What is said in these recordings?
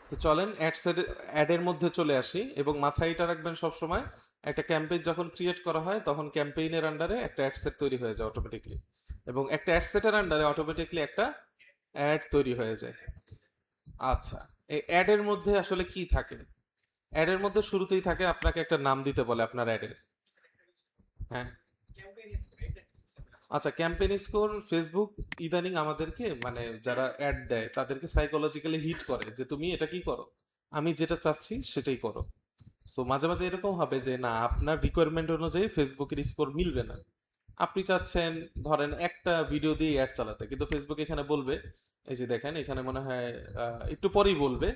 তো চলেন অ্যাডের মধ্যে চলে আসি এবং মাথায় এটা রাখবেন সবসময়, একটা ক্যাম্পেইন যখন ক্রিয়েট করা হয় তখন ক্যাম্পেইনের আন্ডারে একটা অ্যাড সেট তৈরি হয়ে যায় অটোমেটিকলি, এবং একটা অ্যাড সেটের আন্ডারে অটোমেটিকলি একটা অ্যাড তৈরি হয়ে যায়। আচ্ছা, এই অ্যাডের মধ্যে আসলে কি থাকে? অ্যাডের মধ্যে শুরুতেই থাকে আপনাকে একটা নাম দিতে বলে আপনার অ্যাডের। হ্যাঁ, আচ্ছা, ক্যাম্পেইন স্কোর ফেসবুক ইদানিং আমাদেরকে মানে যারা অ্যাড দেয় তাদেরকে সাইকোলজিক্যালি হিট করে যে তুমি এটা কি করো, আমি যেটা চাচ্ছি সেটাই করো। সো মাঝে মাঝে এরকম হবে যে না, আপনার রিকোয়ারমেন্ট অনুযায়ী ফেসবুকের স্কোর মিলবে না। আপনি চাচ্ছেন ধরেন একটা ভিডিও দিয়ে অ্যাড চালাতে, কিন্তু ফেসবুক এখানে বলবে, এই যে দেখেন এখানে মনে হয় একটু পরেই বলবে,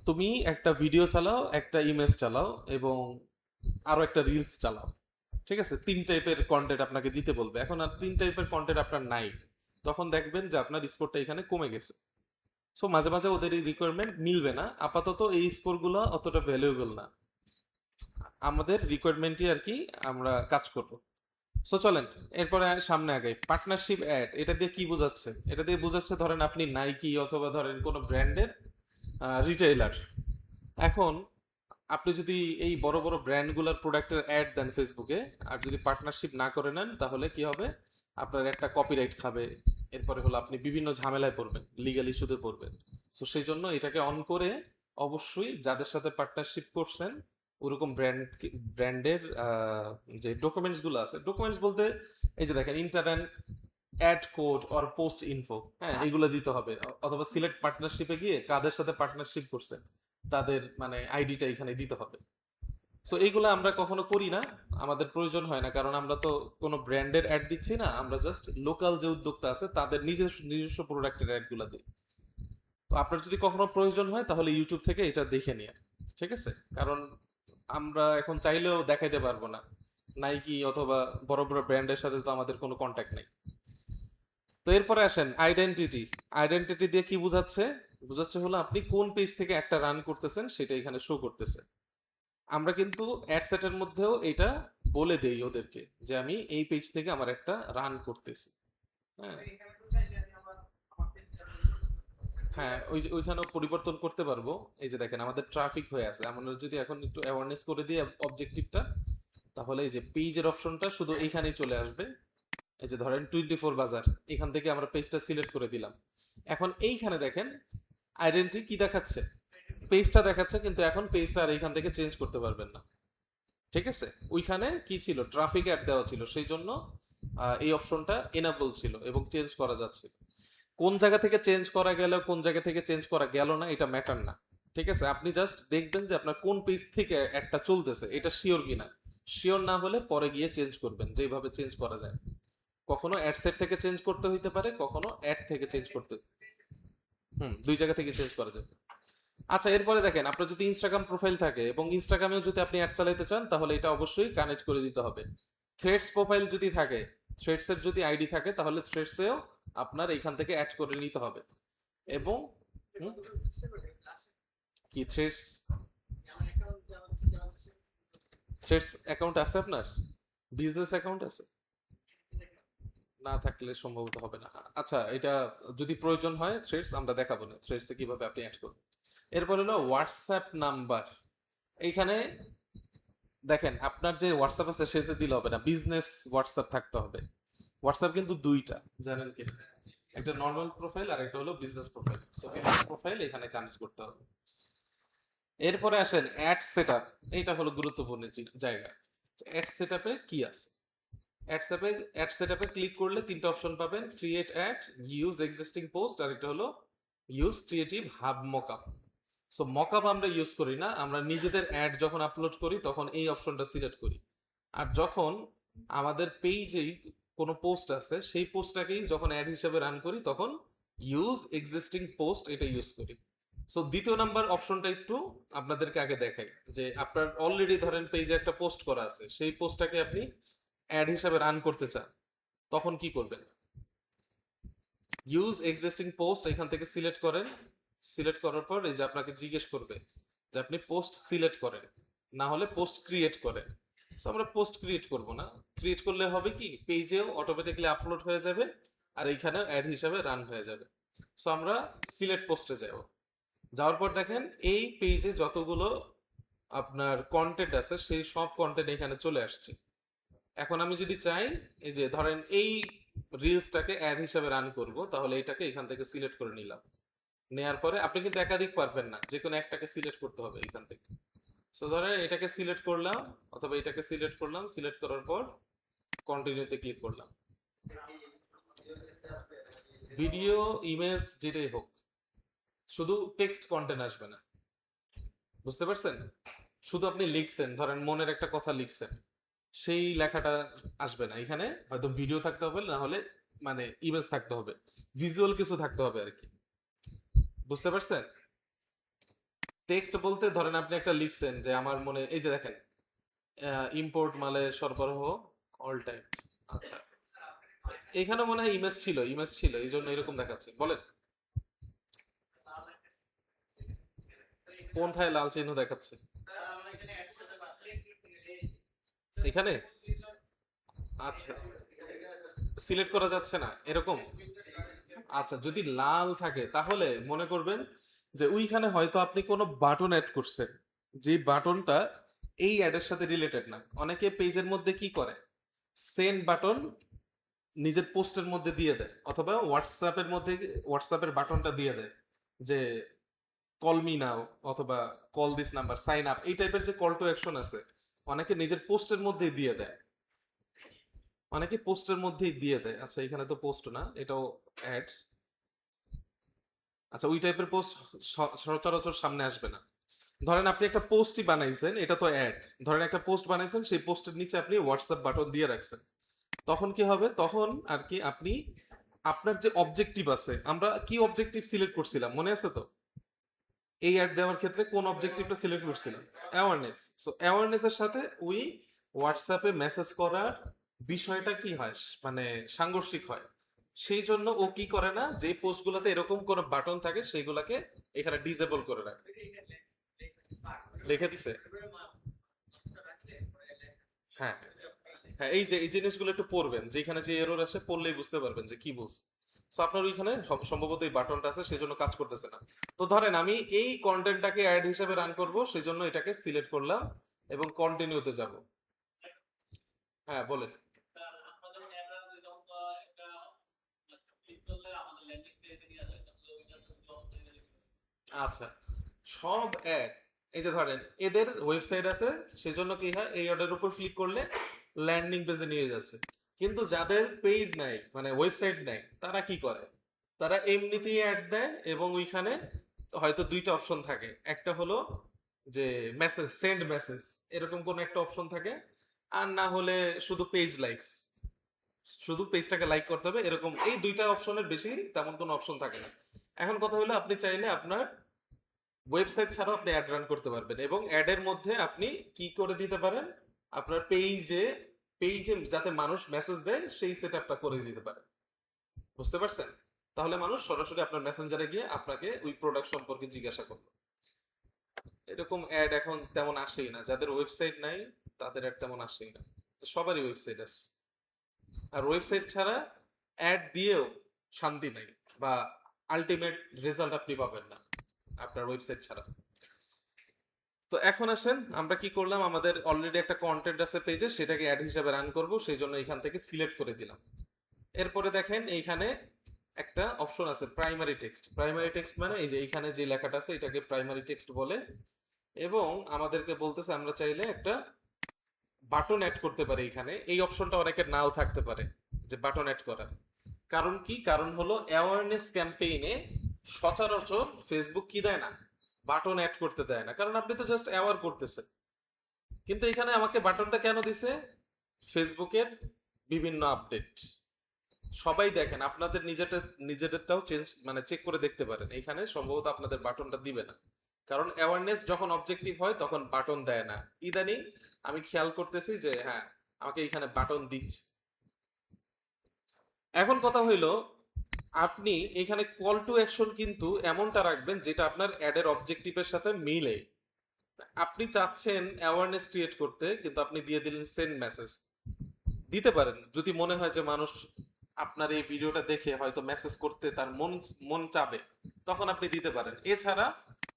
তুমি একটা ভিডিও চালাও, একটা ইমেজ চালাও এবং আরো একটা রিলস চালাও। ঠিক আছে, 3 টাইপের কন্টেন্ট আপনাকে দিতে বলবে। এখন আর 3 টাইপের কন্টেন্ট আপনার নাই, তখন দেখবেন যে আপনার স্কোরটা এখানে কমে গেছে। সো মাঝে মাঝে ওদের এই রিকোয়ারমেন্ট মিলবে না, আপাতত এই স্কোরগুলো অতটা ভ্যালুয়েবল না, আমাদের রিকোয়ারমেন্টই আর কি আমরা কাজ করব। সো চলেন এরপরে সামনে আগাই। পার্টনারশিপ অ্যাড, এটা দিয়ে কি বোঝাচ্ছে? এটা দিয়ে বোঝাচ্ছে ধরেন আপনি নাইকি অথবা ধরেন কোনো ব্র্যান্ডের রিটেইলার। এখন আপনি যদি এই বড় বড় ব্র্যান্ডগুলোর প্রোডাক্টের অ্যাড দেন ফেসবুকে, আর যদি পার্টনারশিপ না করে নেন, তাহলে কি হবে? আপনার একটা কপিরাইট খাবে, এরপরে হলো আপনি বিভিন্ন ঝামেলায় পড়বেন, লিগাল ইস্যুতে পড়বেন। সো সেই জন্য এটাকে অন করে অবশ্যই যাদের সাথে পার্টনারশিপ করছেন ওরকম ব্র্যান্ডের যে ডকুমেন্টসগুলো আছে, ডকুমেন্টস বলতে এই যে দেখেন enter an ad code or post info, হ্যাঁ এগুলো দিতে হবে। অথবা সিলেক্ট পার্টনারশিপে গিয়ে কাদের সাথে পার্টনারশিপ করছেন তাদের মানে আইডিটা এখানে দিতে হবে। সো এইগুলো আমরা কখনো করি না, আমাদের প্রয়োজন হয় না, কারণ আমরা তো কোনো ব্র্যান্ডের অ্যাড দিচ্ছি না, আমরা জাস্ট লোকাল যে উদ্যোক্তা আছে তাদের নিজস্ব নিজস্ব প্রোডাক্টের অ্যাডগুলো দিই। তো আপনার যদি কখনো প্রয়োজন হয় তাহলে ইউটিউব থেকে এটা দেখে নিয়ে, ঠিক আছে? কারণ আমরা এখন চাইলেও দেখাইতে পারবো না, নাইকি অথবা বড় বড় ব্র্যান্ডের সাথে তো আমাদের কোনো কন্ট্যাক্ট নেই। তো এরপরে আসেন আইডেন্টিটি। আইডেন্টিটি দিয়ে কি বোঝাচ্ছে? বোঝাচ্ছে হলো আপনি কোন পেজ থেকে একটা রান করতেছেন সেটা এখানে শো করতেছে। আমরা কিন্তু অ্যাড সেটের মধ্যেও এটা বলে দেই ওদেরকে যে আমি এই পেজ থেকে আমার একটা রান করতেছি। হ্যাঁ, হ্যাঁ, ওই যে ওইখানেও পরিবর্তন করতে পারবো। এই যে দেখেন আমাদের ট্রাফিক হয়ে আছে, আমরা যদি এখন একটু অ্যাওয়ারনেস করে দিই অবজেক্টিভটা, তাহলে এই যে পেজের অপশনটা শুধু এইখানেই চলে আসবে। এই যে ধরেন 24 বাজার, এখান থেকে আমরা পেজটা সিলেক্ট করে দিলাম। এখন এইখানে দেখেন আইডেন্টি কি দেখাচ্ছে? পেজটা দেখাচ্ছে, কিন্তু এখন পেজটা আর এইখান থেকে চেঞ্জ করতে পারবেন না। ঠিক আছে, ওইখানে কি ছিল, ট্রাফিক অ্যাড দেওয়া ছিল, সেই জন্য এই অপশনটা এনাবল ছিল এবং চেঞ্জ করা যাচ্ছে। কোন জায়গা থেকে চেঞ্জ করা গেল, কোন জায়গা থেকে চেঞ্জ করা গেল না, এটা ম্যাটার না। ঠিক আছে, আপনি জাস্ট দেখবেন যে আপনার কোন পেজ থেকে একটা চলতেছে, এটা শিওর কিনা। শিওর না হলে পরে গিয়ে চেঞ্জ করবেন, যেভাবে চেঞ্জ করা যায়। কখনো অ্যাড সেট থেকে চেঞ্জ করতে হইতে পারে, কখনো অ্যাড থেকে চেঞ্জ করতে, দুই জায়গা থেকে চেঞ্জ করা যাবে। আচ্ছা, এরপরে দেখেন আপনার যদি ইনস্টাগ্রাম প্রোফাইল থাকে এবং ইনস্টাগ্রামেও যদি আপনি অ্যাড চালাতে চান, তাহলে এটা অবশ্যই কানেক্ট করে দিতে হবে। থ্রেডস প্রোফাইল যদি থাকে, থ্রেডস এর যদি আইডি থাকে, তাহলে থ্রেডসেও আপনার এইখান থেকে অ্যাড করে নিতে হবে। এবং হুম, কি থ্রেডস, থ্রেডস অ্যাকাউন্ট আছে আপনার? বিজনেস অ্যাকাউন্ট আছে? না থাকলে সম্ভবত হবে না। আচ্ছা, এটা যদি প্রয়োজন হয় থ্রেডস আমরা দেখাবো না থ্রেডসে কিভাবে আপনি অ্যাড করবেন। এরপর হলো হোয়াটসঅ্যাপ নাম্বার। এইখানে দেখেন আপনার যে হোয়াটসঅ্যাপ আছে সেটা দিলে হবে না, বিজনেস হোয়াটসঅ্যাপ থাকতে হবে। হোয়াটসঅ্যাপ কিন্তু দুইটা, জানেন কি? একটা নর্মাল প্রোফাইল আর একটা হলো business profile. So business profile এখানে কানেক্ট করতে হবে। এরপরে আসেন অ্যাড সেটআপ। এইটা হলো গুরুত্বপূর্ণ জায়গা। অ্যাড সেটআপে কি আছে? অ্যাড সেটআপে ক্লিক করলে 3টা অপশন পাবেন, create ad, use existing post, আর একটা হলো use creative hub mockup. So mockup আমরা ইউজ করি না, আমরা নিজেদের অ্যাড যখন আপলোড করি তখন এই অপশনটা সিলেক্ট করি। আর যখন আমাদের পেজেই কোনো পোস্ট আছে সেই পোস্টটাকেই যখন অ্যাড হিসেবে রান করি তখন ইউজ এক্সিস্টিং পোস্ট এটা ইউজ করি। সো দ্বিতীয় নাম্বার অপশনটা একটু আপনাদেরকে আগে দেখাই, যে আপনার অলরেডি ধরেন পেজে একটা পোস্ট করা আছে, সেই পোস্টটাকে আপনি অ্যাড হিসাবে রান করতে চান, তখন কি করবেন? ইউজ এক্সিস্টিং পোস্ট এখান থেকে সিলেক্ট করেন। সিলেক্ট করার পর এই যে আপনাকে জিজ্ঞেস করবে যে আপনি পোস্ট সিলেক্ট করেন, না হলে পোস্ট ক্রিয়েট করেন। সো আমরা পোস্ট ক্রিয়েট করব না, ক্রিয়েট করলে হবে কি পেজেও অটোমেটিকলি আপলোড হয়ে যাবে আর এইখানেও অ্যাড হিসাবে রান হয়ে যাবে। সো আমরা সিলেক্ট পোস্টে যাব। যাওয়ার পর দেখেন এই পেজে যতগুলো আপনার কন্টেন্ট আছে সেই সব কন্টেন্ট এখানে চলে আসছে। এখন আমি যদি চাই, এই যে ধরেন এই রিলসটাকে অ্যাড হিসাবে রান করব, তাহলে এটাকে এখান থেকে সিলেক্ট করে নিলাম। নেয়ার পরে আপনি কিন্তু একাধিক পারবেন না, যে কোনো একটাকে সিলেক্ট করতে হবে এখান থেকে। সো ধরেন এটাকে সিলেক্ট করলাম, অথবা এটাকে সিলেক্ট করলাম, সিলেক্ট করার পর কন্টিনিউতে ক্লিক করলাম। ভিডিও, ইমেজ যেটাই হোক, শুধু টেক্সট কন্টেন্ট আসবে না, বুঝতে পারছেন? শুধু আপনি লিখছেন, ধরেন মনের একটা কথা লিখছেন, সেই লেখাটা আসবে না এখানে। হয়তো ভিডিও থাকতে হবে, না হলে মানে ইমেজ থাকতে হবে, ভিজুয়াল কিছু থাকতে হবে আর কি, বুঝতে পারছেন? টেক্সট বলতে ধরেন আপনি একটা লিখছেন যে আমার মনে, এই যে দেখেন, ইম্পোর্ট মালের সরবরাহ অল টাইম। আচ্ছা, এখানে মনে হয় ইমেজ ছিল, ইমেজ ছিল, এই জন্য এরকম দেখাচ্ছে। বলেন কোনটায় লাল চিহ্ন দেখাচ্ছে? এখানে? আচ্ছা, সিলেক্ট করা যাচ্ছে না এরকম? আচ্ছা, যদি লাল থাকে তাহলে মনে করবেন যে ওইখানে হয়তো আপনি কোনো বাটন অ্যাড করছেন, যে বাটনটা এই অ্যাডের সাথে রিলেটেড না। অনেকে পেজের মধ্যে কি করে, সেন্ড বাটন নিজের পোস্টের মধ্যে দিয়ে দেয়, অথবা হোয়াটসঅ্যাপের মধ্যে হোয়াটসঅ্যাপের বাটনটা দিয়ে দেয় যে কল মি নাও, অথবা call this number, sign up, এই টাইপের যে কল টু অ্যাকশন আছে, অনেকে নিজের পোস্টের মধ্যেই দিয়ে দেয়, অনেকে পোস্টের মধ্যেই দিয়ে দেয়। আচ্ছা, এখানে তো পোস্ট না, এটাও অ্যাড। আচ্ছা, ওই টাইপের পোস্ট সচরাচর সামনে আসবে না। ধরেন আপনি একটা পোস্টই বানাইছেন, এটা তো অ্যাড। ধরেন একটা পোস্ট বানাইছেন, সেই পোস্টের নিচে আপনি হোয়াটসঅ্যাপ বাটন দিয়ে রাখছেন, তখন কি হবে, তখন আর কি আপনি আপনার যে অবজেক্টিভ আছে, আমরা কি অবজেক্টিভ সিলেক্ট করছিলাম মনে আছে তো? এই অ্যাড দেওয়ার ক্ষেত্রে কোন অবজেক্টিভটা সিলেক্ট করছিলাম? অ্যাওয়ারনেস। সো অ্যাওয়ারনেসের সাথে ওই হোয়াটসঅ্যাপে মেসেজ করার বিষয়টা কি হয়, মানে সাংঘর্ষিক হয়। সেই জন্য ও কি করে না, যে পোস্টগুলোতে এরকম কোনো বাটন থাকে সেইগুলোকে এখানে ডিসেবল করে রাখে। লিখে দিছে? হ্যাঁ, হ্যাঁ, এই যে এই জিনিসগুলো একটু পড়বেন, যেখানে যে এরর আসে পড়লেই বুঝতে পারবেন যে কি বলছে। সো আপনার ওইখানে সম্ভবত এই বাটনটা আছে, সেই জন্য কাজ করতেছে না। তো ধরেন আমি এই কন্টেন্টটাকে অ্যাড হিসেবে রান করব, সেই জন্য এটাকে সিলেক্ট করলাম এবং কন্টিনিউতে যাব। হ্যাঁ, বলেন। আচ্ছা, সব অ্যাড, এই যে ধরেন এদের ওয়েবসাইট আছে, সেজন্য কি হয়, এই অর্ডার উপর ক্লিক করলে ল্যান্ডিং পেজে নিয়ে যাচ্ছে। কিন্তু যাদের পেজ নাই, মানে ওয়েবসাইট নাই, তারা কি করে, তারা এমনিতেই অ্যাড দেয়, এবং ওইখানে হয়তো দুইটা অপশন থাকে, একটা হলো যে মেসেজ, সেন্ড মেসেজ, এরকম কোন একটা অপশন থাকে, আর না হলে শুধু পেজ লাইকস, শুধু পেজটাকে লাইক করতে হবে, এরকম এই দুইটা অপশনের বেশি তেমন কোনো অপশন থাকে না। এখন কথা হলো, আপনি চাইলে আপনার ওয়েবসাইট ছাড়াও আপনি অ্যাড রান করতে পারবেন, এবং অ্যাডের মধ্যে আপনি কি করে দিতে পারেন, আপনার পেজে পেজে যাতে মানুষ মেসেজ দেয় সেই সেট আপটা করে দিতে পারেন, বুঝতে পারছেন? তাহলে মানুষ সরাসরি আপনার মেসেঞ্জারে গিয়ে আপনাকে ওই প্রোডাক্ট সম্পর্কে জিজ্ঞাসা করবে। এরকম অ্যাড এখন তেমন আসেই না, যাদের ওয়েবসাইট নাই তাদের অ্যাড তেমন আসেই না। সবারই ওয়েবসাইট আছে, আর ওয়েবসাইট ছাড়া অ্যাড দিয়েও শান্তি নাই, বা আলটিমেট রেজাল্ট আপনি পাবেন না আপনার ওয়েবসাইট ছাড়া। তো এখন আসেন, আমরা কি করলাম, আমাদের অলরেডি একটা কন্টেন্ট আছে পেজে, সেটাকে অ্যাড হিসাবে রান করব, সেই জন্য এখান থেকে সিলেক্ট করে দিলাম। এরপরে দেখেন এইখানে একটা অপশন আছে প্রাইমারি টেক্সট। প্রাইমারি টেক্সট মানে এই যে এইখানে যে লেখাটা আছে এটাকে প্রাইমারি টেক্সট বলে, এবং আমাদেরকে বলতেছে আমরা চাইলে একটা বাটন অ্যাড করতে পারি এখানে। এই অপশনটা অনেকের নাও থাকতে পারে, যে বাটন অ্যাড করার। কারণ কি, কারণ হলো অ্যাওয়ারনেস ক্যাম্পেইনে সচরাচর ফেসবুক কি দেয় না, বাটন অ্যাড করতে দেয় না, কারণ আপনি তো জাস্ট অ্যাওয়ার করতেছেন। কিন্তু এখানে আমাকে বাটনটা কেন দিছে, ফেসবুকের বিভিন্ন আপডেট সবাই দেখেন, আপনাদের নিজেদেরটাও চেঞ্জ মানে চেক করে দেখতে পারেন, এখানে সম্ভবত আপনাদের বাটনটা দিবে না, কারণ অ্যাওয়ারনেস যখন অবজেক্টিভ হয় তখন বাটন দেয় না। ইদানিং আমি খেয়াল করতেছি যে হ্যাঁ, আমাকে এখানে বাটন দিচ্ছে। এখন কথা হইলো, আপনি এখানে কল টু অ্যাকশন কিন্তু এমনটা রাখবেন যেটা আপনার অ্যাডের অবজেক্টিভের সাথে মিলে। আপনি চাচ্ছেন অ্যাওয়ারনেস ক্রিয়েট করতে, কিন্তু আপনি দিয়ে দিলেন সেন্ড মেসেজ। দিতে পারেন যদি মনে হয় যে মানুষ আপনার এই ভিডিওটা দেখে হয়তো মেসেজ করতে তার মন মন চাবে, তখন আপনি দিতে পারেন। এছাড়া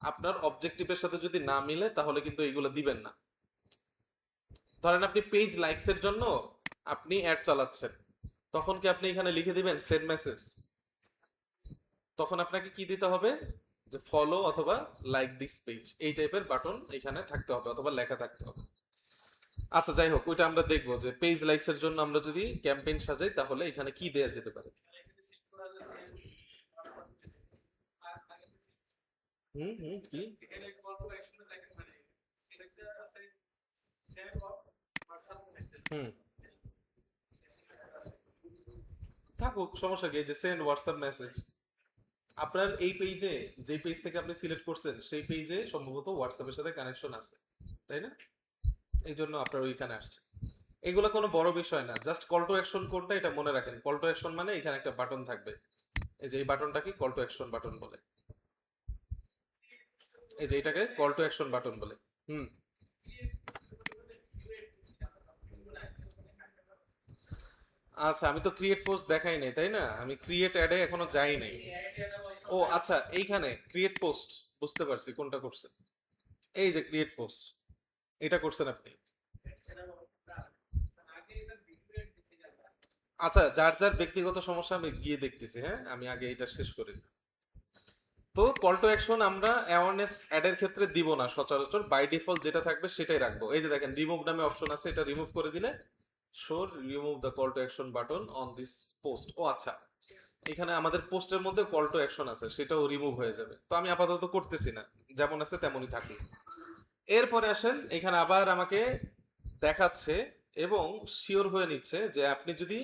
আপনার অবজেক্টিভের সাথে যদি না মিলে তাহলে কিন্তু এইগুলো দিবেন না। ধরেন আপনি পেজ লাইকস এর জন্য আপনি অ্যাড চালাচ্ছেন, তখন কি আপনি এখানে লিখে দিবেন সেন্ড মেসেজ? তখন আপনাকে কি দিতে হবে, যে ফলো অথবা লাইক দিস পেজ, এই টাইপের বাটন এখানে থাকতে হবে অথবা লেখা থাকতে হবে। আচ্ছা যাই হোক, ওইটা আমরা দেখবো যে পেজ লাইকস এর জন্য আমরা যদি ক্যাম্পেইন সাজাই তাহলে এখানে কি দেয়া যেতে পারে। হুম হুম কি হুম থাকুক, সমস্যা কি, এই যে সেন্ড হোয়াটসঅ্যাপ মেসেজ। আপনার এই পেজে, যে পেজ থেকে আপনি সিলেক্ট করছেন সেই পেজে সম্ভবত হোয়াটসঅ্যাপের সাথে কানেকশন আছে, তাই না? এই জন্য আপনার ওইখানে আসছে। এগুলো কোনো বড় বিষয় না, জাস্ট কল টু অ্যাকশন কোডটা এটা মনে রাখেন। কল টু অ্যাকশন মানে এখানে একটা বাটন থাকবে, এই যে এই বাটনটা কি কল টু অ্যাকশন বাটন বলে, এই যে এটাকে কল টু অ্যাকশন বাটন বলে। হুম। আচ্ছা আমি তো ক্রিয়েট পোস্ট দেখাই নাই, তাই না? আমি ক্রিয়েট অ্যাডে এখনো যাই নাই। ও আচ্ছা, এইখানে ক্রিয়েট পোস্ট, বুঝতে পারছি কোনটা করছেন। এই যে ক্রিয়েট পোস্ট, এটা করছেন আপনি। আচ্ছা, যার যার ব্যক্তিগত সমস্যা আমি গিয়ে দেখতেছি, হ্যাঁ আমি আগে এটা শেষ করি। তো কল টু অ্যাকশন আমরা অ্যাওয়ারনেস অ্যাডের ক্ষেত্রে দিব না সচরাচর, বাই ডিফল্ট যেটা থাকবে সেটাই রাখবো। এই যে দেখেন রিমুভ নামে অপশন আছে, এটা রিমুভ করে দিলে show remove the call to action button on this post. ও আচ্ছা, এখানে আমাদের পোস্টের মধ্যে কল টু অ্যাকশন আছে, সেটাও রিমুভ হয়ে যাবে। তো আমি আপাতত করতেছি না, যেমন আছে তেমনই থাকবে। এরপরে আসেন, এখানে আবার আমাকে দেখাচ্ছে এবং শিওর হয়ে নিচ্ছে যে আপনি যদি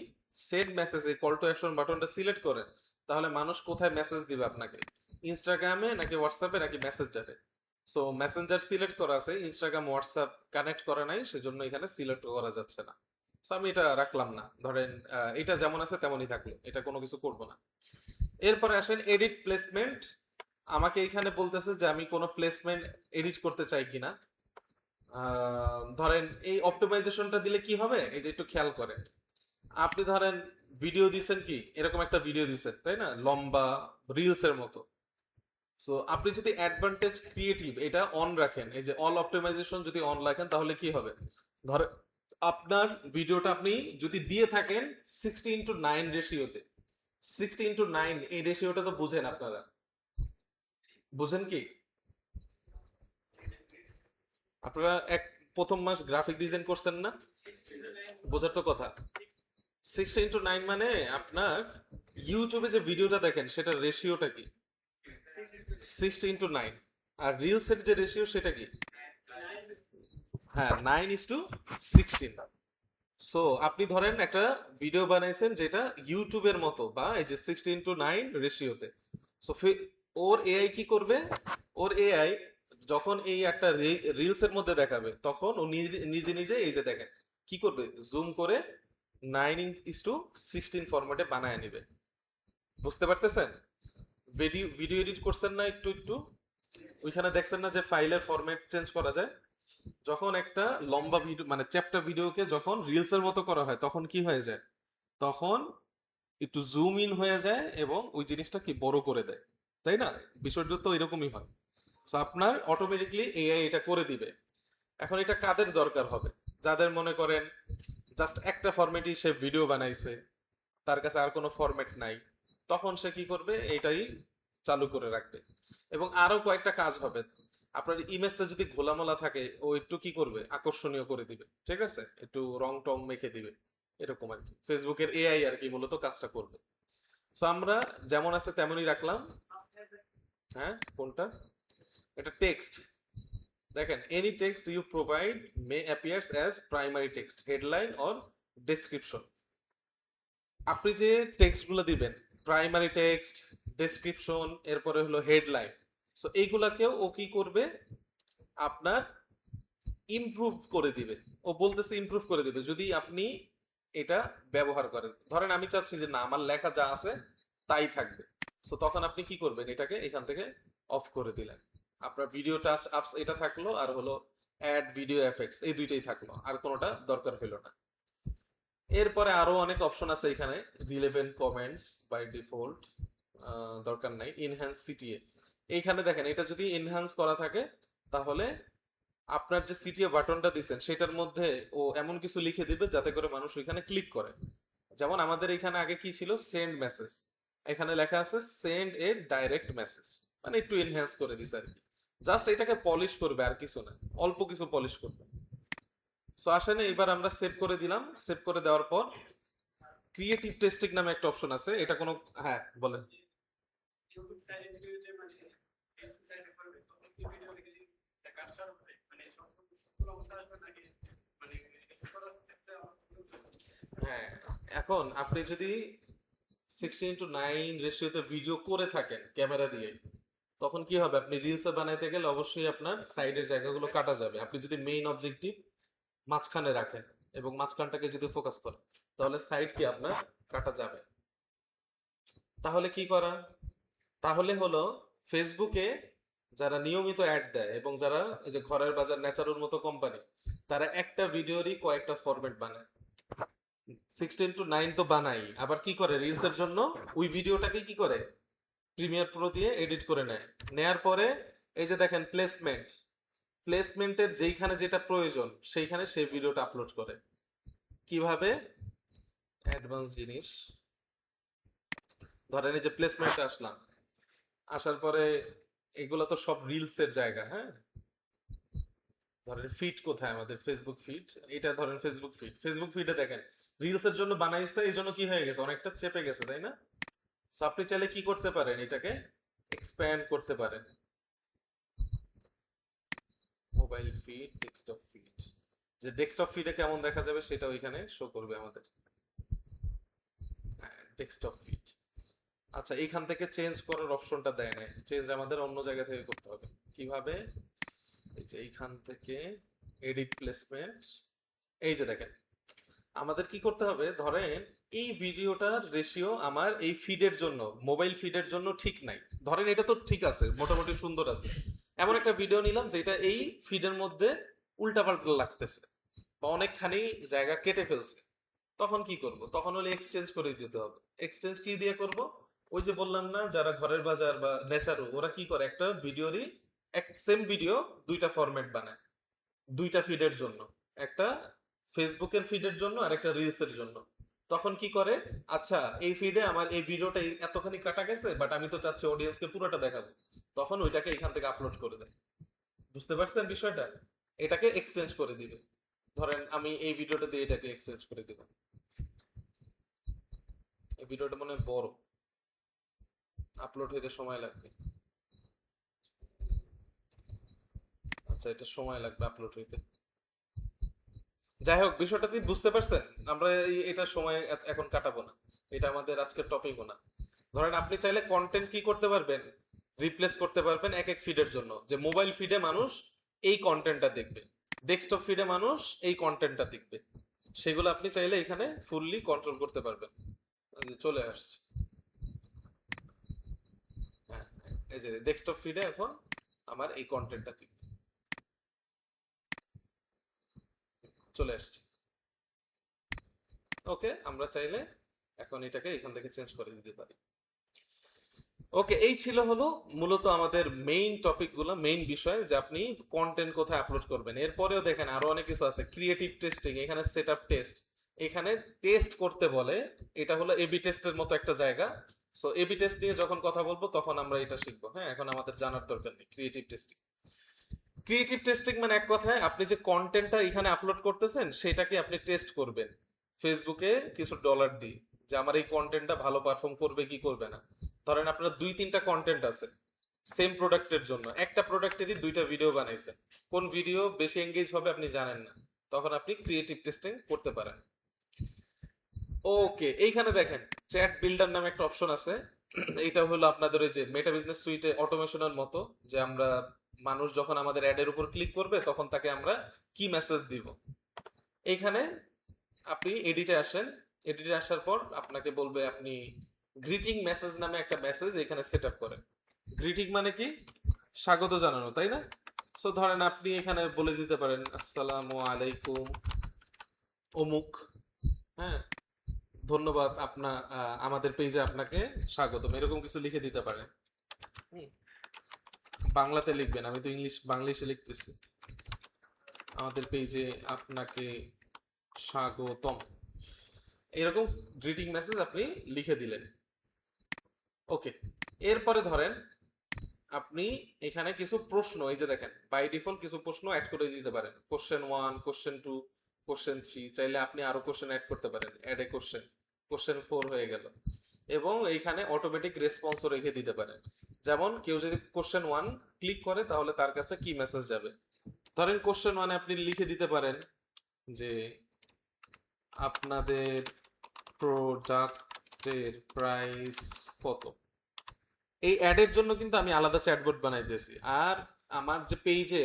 সেন্ড মেসেজ এই কল টু অ্যাকশন বাটনটা সিলেক্ট করেন তাহলে মানুষ কোথায় মেসেজ দিবে আপনাকে, ইনস্টাগ্রামে নাকি হোয়াটসঅ্যাপে নাকি মেসেঞ্জারে। সো মেসেঞ্জার সিলেক্ট করা আছে, ইনস্টাগ্রাম হোয়াটসঅ্যাপ কানেক্ট করা নাই, সেজন্য এখানে সিলেক্ট করা যাচ্ছে না। সো আমি এটা রাখলাম না, ধরেন এটা যেমন আছে তেমনই থাকলো, এটা কোনো কিছু করব না। এরপরে আসেন এডিট প্লেসমেন্ট। আমাকে এখানে বলতেছে যে আমি কোনো প্লেসমেন্ট এডিট করতে চাই কিনা। ধরেন এই অপটিমাইজেশনটা দিলে কি হবে, এই যে একটু খেয়াল করেন। আপনি ধরেন ভিডিও দিছেন, কি এরকম একটা ভিডিও দিছেন তাই না, লম্বা রিলস এর মতো। সো আপনি যদি অ্যাডভান্টেজ ক্রিয়েটিভ এটা অন রাখেন, এই যে অল অপটিমাইজেশন যদি অন রাখেন তাহলে কি হবে, ধরেন আপনার ভিডিওটা আপনি যদি দিয়ে থাকেন 60:9 রেশিওতে, 60:9 এই রেশিওটা তো বুঝেন আপনারা, বুঝেন কি? আপনারা প্রথম মাস গ্রাফিক ডিজাইন করছেন না, বোঝার তো কথা। 60:9 মানে আপনার ইউটিউবে যে ভিডিওটা দেখেন সেটার রেশিওটা কি, 60:9। আর রিলসের যে রেশিও সেটা কি, হ্যাঁ 9:16। সো আপনি ধরেন একটা ভিডিও বানাইছেন যেটা ইউটিউবের মতো বা এই যে 60:9 রেশিওতে। সো ওর এআই কি করবে, ওর এআই যখন এই একটা রিলসের মধ্যে দেখাবে তখন ও নিজে নিজে নিজে এই যে দেখেন কি করবে, জুম করে 9:16 ফরম্যাটে বানায় নিবে। বুঝতে পারতেছেন? ভিডিও ভিডিও এডিট করছেন না একটু একটু, ওইখানে দেখছেন না যে ফাইলের ফরম্যাট চেঞ্জ করা যায়। যখন একটা লম্বা ভিডিও মানে চ্যাপ্টার ভিডিওকে যখন রিলসের মতো করা হয় তখন কি হয়ে যায়, তখন একটু জুম ইন হয়ে যায় এবং ওই জিনিসটা কি বড় করে দেয়, তাই না? বিষয়টা তো এরকমই হয়। সো আপনার অটোমেটিকলি এআই এটা করে দিবে। এখন এটা কাদের দরকার হবে, যাদের মনে করেন জাস্ট একটা ফরম্যাটই সে ভিডিও বানাইছে, তার কাছে আর কোনো ফরম্যাট নাই, তখন সে কি করবে, এটাই চালু করে রাখবে। এবং আরো কয়েকটা কাজ হবে, আপনার ইমেজটা যদি ঘোলামোলা থাকে ও একটু কি করবে, আকর্ষণীয় করে দিবে, ঠিক আছে, একটু রং টং মেখে দিবে, এরকম আর কি ফেসবুকের এআই আর কি মূলত কাজটা করবে। সো আমরা যেমন আছে তেমনই রাখলাম। হ্যাঁ কোনটা, এটা টেক্সট। দেখেন any text you provide may appears as primary text, headline or description. আপনি যে টেক্সটগুলো দিবেন, প্রাইমারি টেক্সট, ডেসক্রিপশন, এরপরে হলো হেডলাইন, সো এইগুলাকেও ও কি করবে, আপনার ইমপ্রুভ করে দিবে। ও বলতেছে ইমপ্রুভ করে দিবে যদি আপনি এটা ব্যবহার করেন। ধরেন আমি চাচ্ছি যে না আমার লেখা যা আছে তাই থাকবে, সো তখন আপনি কি করবেন, এটাকে এখান থেকে অফ করে দিলেন। আপনার ভিডিও টাচ আপস এটা থাকলো, আর হলো অ্যাড ভিডিও এফেক্টস, এই দুইটাই থাকলো, আর কোনোটা দরকার হলো না। এরপরে আরো অনেক অপশন আছে এখানে, রিলেভেন্ট কমেন্টস বাই ডিফল্ট দরকার নাই, ইনহ্যান্স সিটিএ, এইখানে দেখেন এটা যদি এনহ্যান্স করা থাকে তাহলে আপনার যে সিটিও বাটনটা দিচ্ছেন সেটার মধ্যে ও এমন কিছু লিখে দিবে যাতে করে মানুষ ওইখানে ক্লিক করে। যেমন আমাদের এখানে আগে কি ছিল, সেন্ড মেসেজ, এখানে লেখা আছে সেন্ড এ ডাইরেক্ট মেসেজ, মানে একটু এনহ্যান্স করে দিছে আর কি, জাস্ট এটাকে পলিশ করবে আর কিছু না, অল্প কিছু পলিশ করবে। সো আসেন এবার আমরা সেভ করে দিলাম, সেভ করে দেওয়ার পর ক্রিয়েটিভ টেস্টিং নামে একটা অপশন আছে, এটা কোনো, হ্যাঁ বলেন। ইউটিউব সাইডে ভিডিও যে মানে এক্সারসাইজ করবে তখন কি ভিডিও দেখে যে কাটছাড় হবে মানে সবগুলো অবস্থা আসবে নাকি মানে এক্সপ্লোর একটা হ্যাঁ, এখন আপনি যদি 16:9 রেশিওতে ভিডিও করে থাকেন ক্যামেরা দিয়ে, তখন কি হবে, আপনি রিলসে বানাইতে গেলে অবশ্যই আপনার সাইডের জায়গাগুলো কাটা যাবে। আপনি যদি মেইন অবজেক্টিভ মাঝখানে রাখেন এবং মাঝখানটাকে যদি ফোকাস করেন তাহলে সাইড কি আপনার কাটা যাবে। তাহলে কি করা, তাহলে হলো ফেসবুকে যারা নিয়মিত অ্যাড দেয় এবং যারা এই যে ঘরের বাজার ন্যাচারুর মতো কোম্পানি, তারা একটা ভিডিওরই কয়েকটা ফরম্যাট বানায়। 16:9 তো বানাই, আবার কি করে রিলসের জন্য ওই ভিডিওটাকে কি করে প্রিমিয়ার প্রো দিয়ে এডিট করে নেয়। নেয়ার পরে এই যে দেখেন প্লেসমেন্ট, প্লেসমেন্টের যেইখানে যেটা প্রয়োজন সেইখানে সেই ভিডিওটা আপলোড করে। কিভাবে, অ্যাডভান্স জিনিস, ধরেন এই যে প্লেসমেন্টে আসলাম, আসার পরে এগুলো তো সব রিলসের জায়গা, হ্যাঁ, ধরেন ফিড কোথায় আমাদের, ফেসবুক ফিড, এটা ধরেন ফেসবুক ফিড, ফেসবুক ফিডে দেখেন রিলসের জন্য বানাইছে, এই জন্য কি হয়ে গেছে, অনেকটা চেপে গেছে, তাই না? সো আপনি চাইলে কি করতে পারেন, এটাকে এক্সপ্যান্ড করতে পারেন, মোবাইল ফিড, ডেস্কটপ ফিড, যে ডেস্কটপ ফিডে কেমন দেখা যাবে সেটা ওইখানে শো করবে আমাদের, হ্যাঁ ডেস্কটপ ফিড। আচ্ছা, এইখান থেকে চেঞ্জ করার অপশনটা দেয় না, চেঞ্জ আমাদের অন্য জায়গা থেকে করতে হবে। কিভাবে, এই যে এইখান থেকে এডিট প্লেসমেন্ট, এই যে দেখেন আমাদের কি করতে হবে, ধরেন এই ভিডিওটার রেশিও আমার এই ফিডের জন্য, মোবাইল ফিডের জন্য ঠিক নাই, ধরেন এটা তো ঠিক আছে, মোটামুটি সুন্দর আছে, এমন একটা ভিডিও নিলাম যেটা এই ফিডের মধ্যে উল্টাপাল্টা লাগতেছে বা অনেকখানি জায়গা কেটে ফেলছে, তখন কি করব, তখন হলে এক্সচেঞ্জ করে দিতে হবে। এক্সচেঞ্জ কি দিয়ে করব, ওই যে বললাম না যারা ঘরের বাজার বা নেচারো, ওরা কি করে একটা ভিডিওরই এক সেম ভিডিও দুইটা ফরম্যাট বানায়, দুইটা ফিডের জন্য, একটা ফেসবুকের ফিডের জন্য আর একটা রিলসের জন্য। তখন কি করে, আচ্ছা এই ফিডে আমার এই ভিডিওটা এতখানি কাটা গেছে বাট আমি তো চাচ্ছি অডিয়েন্সকে পুরোটা দেখাবো, তখন ওইটাকে এখান থেকে আপলোড করে দেয়। বুঝতে পারছেন বিষয়টা, এটাকে এক্সচেঞ্জ করে দিবে, ধরেন আমি এই ভিডিওটা দিয়ে এটাকে এক্সচেঞ্জ করে দিব, এই ভিডিওটা মনে হয় বড়, আপলোড হইতে সময় লাগবে, আচ্ছা এটা সময় লাগবে আপলোড হইতে। যাই হোক, বিষয়টা কি বুঝতে পারছেন, আমরা এটা সময় এখন কাটাবো না, এটা আমাদের আজকের টপিকও না। ধরেন আপনি চাইলে কন্টেন্ট কি করতে পারবেন, রিপ্লেস করতে পারবেন এক এক ফিডের জন্য, যে মোবাইল ফিডে মানুষ এই কন্টেন্টটা দেখবে, ডেস্কটপ ফিডে মানুষ এই কন্টেন্টটা দেখবে, সেগুলো আপনি চাইলে এখানে ফুললি কন্ট্রোল করতে পারবেন। এই যে চলে আসছে, হ্যাঁ এই যে ডেস্কটপ ফিডে এখন আমার এই কন্টেন্টটা দেখবে, চলে আসছে। ওকে, আমরা চাইলে এখন এটাকে এখান থেকে চেঞ্জ করে দিতে পারি। ওকে, এই ছিল হলো মূলত আমাদের মেইন টপিকগুলো, মেইন বিষয় যে আপনি কন্টেন্ট কোথায় আপলোড করবেন। এরপরেও দেখেন আরো অনেক কিছু আছে, ক্রিয়েটিভ টেস্টিং, এখানে সেটআপ টেস্ট, এখানে টেস্ট করতে বলে, এটা হলো এবি টেস্টের মতো একটা জায়গা। সো এবি টেস্ট নিয়ে যখন কথা বলবো তখন আমরা এটা শিখবো, হ্যাঁ এখন আমাদের জানার দরকার নেই। ক্রিয়েটিভ টেস্টিং, ক্রিয়েটিভ টেস্টিং মানে এক কথায় আপনি যে কন্টেন্টটা এখানে আপলোড করতেছেন সেটাকে আপনি টেস্ট করবেন ফেসবুকে কিছু ডলার দিয়ে, যে আমার এই কন্টেন্টটা ভালো পারফর্ম করবে কি করবে না। ধরেন আপনার 2-3টা কন্টেন্ট আছে সেম প্রোডাক্টের জন্য, একটা প্রোডাক্টেরই 2টা ভিডিও বানাইছেন, কোন ভিডিও বেশি এঙ্গেজ হবে আপনি জানেন না, তখন আপনি ক্রিয়েটিভ টেস্টিং করতে পারেন। ওকে, এইখানে দেখেন চ্যাট বিল্ডার নামে একটা অপশন আছে, এটা হলো আপনাদের ওই যে মেটা বিজনেস সুইটে অটোমেশনের মতো, যে আমরা মানুষ যখন আমাদের অ্যাডের উপর ক্লিক করবে তখন তাকে আমরা কি মেসেজ দিব। এইখানে আপনি এডিটে আসেন, এডিটে আসার পর আপনাকে বলবে আপনি গ্রিটিং মেসেজ নামে একটা মেসেজ এখানে সেট আপ করেন। গ্রিটিং মানে কি, স্বাগত জানানো, তাই না? সো ধরেন আপনি এখানে বলে দিতে পারেন আসসালামু আলাইকুম অমুক, হ্যাঁ ধন্যবাদ আমাদের পেজে আপনাকে স্বাগতম, এরকম কিছু লিখে দিতে পারেন। হুম, বাংলাতে লিখবেন, আমি তো বাংলিশে লিখতেছি। আমাদের পেজে আপনাকে স্বাগতম, এরকম গ্রিটিং মেসেজ আপনি লিখে দিলেন। ওকে, এরপরে ধরেন আপনি এখানে কিছু প্রশ্ন, এই যে দেখেন বাই ডিফল্ট কিছু প্রশ্ন অ্যাড করে দিতে পারেন, কোশ্চেন 1, কোশ্চেন 2, কোশ্চেন 3, চাইলে আপনি আরো কোশ্চেন অ্যাড করতে পারেন, অ্যাড এ কোশ্চেন, কোশ্চেন 4 হয়ে গেল। এবং এইখানে অটোমেটিক রেসপন্সও রেখে দিতে পারেন। যেমন কেউ যদি কোশ্চেন 1 ক্লিক করে তাহলে তার কাছে কি মেসেজ যাবে। ধরেন কোশ্চেন 1 আপনি লিখে দিতে পারেন যে আপনাদের প্রোডাক্টের প্রাইস কত। এই অ্যাডের জন্য কিন্তু আমি আলাদা চ্যাটবট বানাইতেছি, আর আমার যে পেজে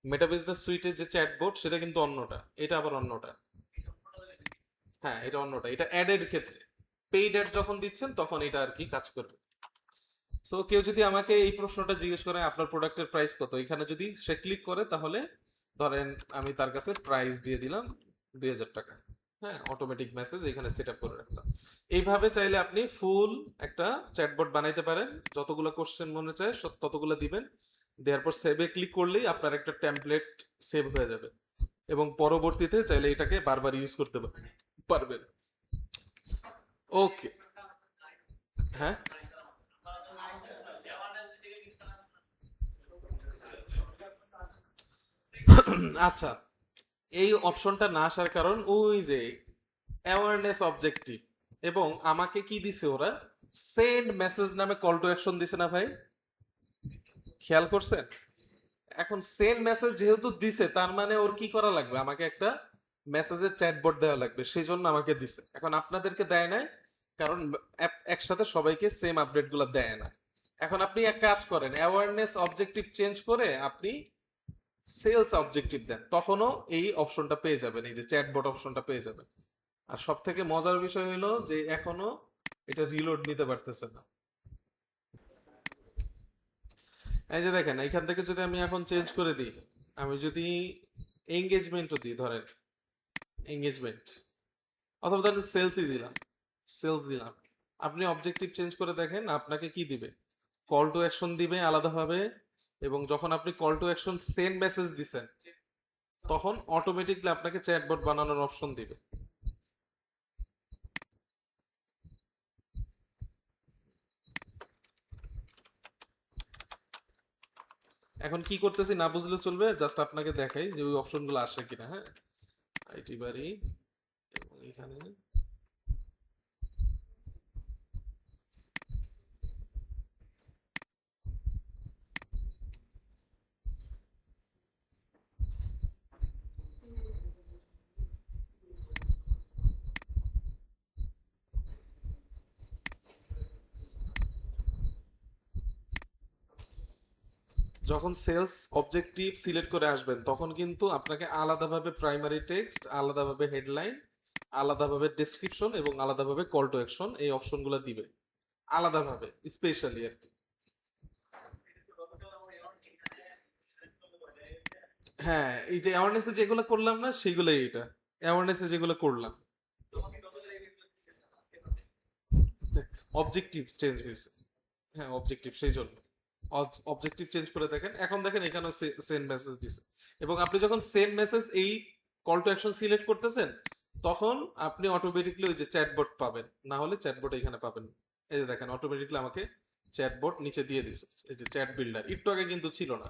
মেটা বিজনেস সুইটের যে চ্যাটবট সেটা কিন্তু অন্যটা, এটা আবার অন্যটা। হ্যাঁ, এটা অন্যটা, এটা অ্যাডের ক্ষেত্রে। পেইড অ্যাড যখন দিচ্ছেন তখন এটা আর কি কাজ করবে। সো কেউ যদি আমাকে এই প্রশ্নটা জিজ্ঞেস করে আপনার প্রোডাক্টের প্রাইস কত, এখানে যদি সে ক্লিক করে তাহলে ধরেন আমি তার কাছে প্রাইস দিয়ে দিলাম 2000 টাকা। হ্যাঁ, অটোমেটিক মেসেজ এখানে সেট আপ করে রাখলাম। এইভাবে চাইলে আপনি ফুল একটা চ্যাটবট বানাইতে পারেন, যতগুলো কোশ্চেন মনে চায় ততগুলো দিবেন, দেওয়ার পর সেভে ক্লিক করলেই আপনার একটা টেমপ্লেট সেভ হয়ে যাবে এবং পরবর্তীতে চাইলে এটাকে বারবার ইউজ করতে পারবেন। ওকে, হ্যাঁ আচ্ছা, এই অপশনটা না আসার কারণ ওই যে অ্যাওয়ারনেস অবজেক্টিভ, এবং আমাকে কি দিছে ওরা, সেন্ড মেসেজ নামে কল টু অ্যাকশন দিছে না ভাই, খেয়াল করছেন? এখন সেন্ড মেসেজ যেহেতু দিছে তার মানে ওর কি করা লাগবে, আমাকে একটা মেসেজের চ্যাটবট দেওয়া লাগবে, সেই জন্য আমাকে দিছে। এখন আপনাদেরকে দেয় নাই কারণ একসাথে সবাইকে সেম আপডেটগুলো দেয় না। এখন আপনি এক কাজ করেন, অ্যাওয়ারনেস অবজেক্টিভ চেঞ্জ করে আপনি সেলস অবজেক্টিভ দেন, তখনও এই অপশনটা পেয়ে যাবেন, এই যে চ্যাটবট অপশনটা পেয়ে যাবেন। আর সব থেকে মজার বিষয় হলো যে এখনো এটা রিলোড নিতে পারতেছে না। এই যে দেখেন, এইখান থেকে যদি আমি এখন চেঞ্জ করে দিই, আমি যদি এঙ্গেজমেন্টও দিই, ধরেন এঙ্গেজমেন্ট, অথবা ধরেন সেলসই দিলাম, সেলস দিলাম, আপনি অবজেক্টিভ চেঞ্জ করে দেখেন আপনাকে কি দিবে, কল টু অ্যাকশন দিবে আলাদাভাবে, এবং যখন আপনি call to action send message দিছেন তখন অটোমেটিকলি আপনাকে চ্যাটবট বানানোর অপশন দিবে। এখন কি করতেছি না বুঝলে চলবে, জাস্ট আপনাকে দেখাই যে ওই অপশনগুলো আসে কিনা। হ্যাঁ, আইটি বাড়ি, এবং এখানে যখন সেলস অবজেক্টিভ সিলেক্ট করে আসবেন তখন কিন্তু আপনাকে আলাদাভাবে প্রাইমারি টেক্সট, আলাদাভাবে হেডলাইন, আলাদাভাবে ডেসক্রিপশন এবং আলাদাভাবে কল টু অ্যাকশন এই অপশনগুলো দিবে আলাদাভাবে, স্পেশালি আর কি। হ্যাঁ, এই যে অ্যাওয়ারনেসে যেগুলো করলাম না সেগুলোই, এটা অ্যাওয়ারনেসে যেগুলো করলাম, অবজেক্টিভ চেঞ্জ হয়েছে। হ্যাঁ, অবজেক্টিভ, সেই জন্য অবজেক্টিভ চেঞ্জ করে দেখেন, এখন দেখেন এখানেও সেন্ড মেসেজ দিছে। এবং আপনি যখন সেন্ড মেসেজ এই কল টু অ্যাকশন সিলেক্ট করতেছেন তখন আপনি অটোমেটিকলি ওই যে চ্যাটবট পাবেন, না হলে চ্যাটবট এখানে পাবেন। এই যে দেখেন অটোমেটিকলি আমাকে চ্যাটবট নিচে দিয়ে দিছে, এই যে চ্যাট বিল্ডার, একটু আগে কিন্তু ছিল না।